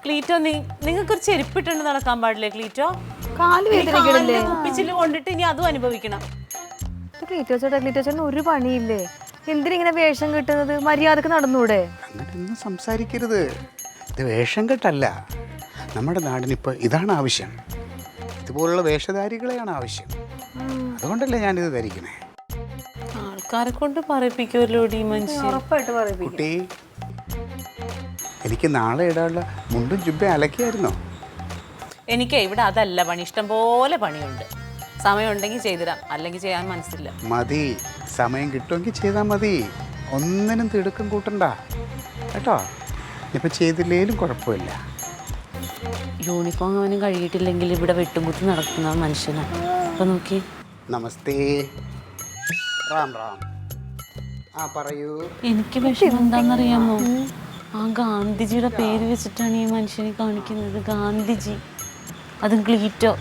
ക്ലീറ്റോ നിങ്ങൾക്കൊരു ചെരുപ്പിട്ടുണ്ട് നടക്കാൻ പാടില്ലേ ക്ലീറ്റോ? കാല് വേദനയില്ലേ? കുപ്പിച്ചില് കൊണ്ടിട്ട് ഇനി അതും അനുഭവിക്കണം. ക്ലീറ്റോ ചേട്ടന് ഒരു പണിയില്ലേ? എന്തിനിങ്ങനെ വേഷം കിട്ടുന്നത്? മര്യാദക്ക് നടന്നൂടെ? അങ്ങനെയൊന്നും സംസാരിക്കരുത്. ഇത് വേഷം കെട്ടല്ല. നമ്മുടെ നാടിനിപ്പോൾ ഇതാണ് ആവശ്യം. ഇതുപോലുള്ള വേഷധാരികളെയാണ് ആവശ്യം. അതുകൊണ്ടല്ലേ ഞാനിത് ധരിക്കണേ. ആൾക്കാരെ കൊണ്ട് പറയിപ്പിക്കുമല്ലോ ഈ മനുഷ്യൻ. ഉറപ്പായിട്ട് പറയിപ്പിക്കും. കുട്ടി, എനിക്ക് നാളെ ഇടാനുള്ള മുണ്ടും ജുബ്ബ അലക്കിയായിരുന്നോ? എനിക്ക് ഇവിടെ അതല്ല പണി, ഇഷ്ടം പോലെ പണിയുണ്ട്. സമയം ഉണ്ടെങ്കിൽ ചെയ്തിടാം, അല്ലെങ്കിൽ ചെയ്യാൻ മനസ്സില്ല. മതി, സമയം കിട്ടുമെങ്കിൽ ചെയ്താൽ മതി. ഒന്നിനും തിടുക്കം കൂട്ടണ്ട കേട്ടോ. ഇപ്പം ചെയ്തില്ലേലും കുഴപ്പമില്ല. യൂണിഫോം അവനും കഴുകിയിട്ടില്ലെങ്കിൽ ഇവിടെ വെട്ടുംകുത്തി നടക്കുന്ന മനുഷ്യനാണ്. അപ്പം നോക്കി. നമസ്തേ. റാം റാം. ആ പറയൂ. എനിക്ക് വിഷമം എന്താണെന്നറിയാമോ? ആ ഗാന്ധിജിയുടെ പേര് വെച്ചിട്ടാണ് ഈ മനുഷ്യനെ കാണിക്കുന്നത്. ഗാന്ധിജി, അതും ക്ലീറ്റോ.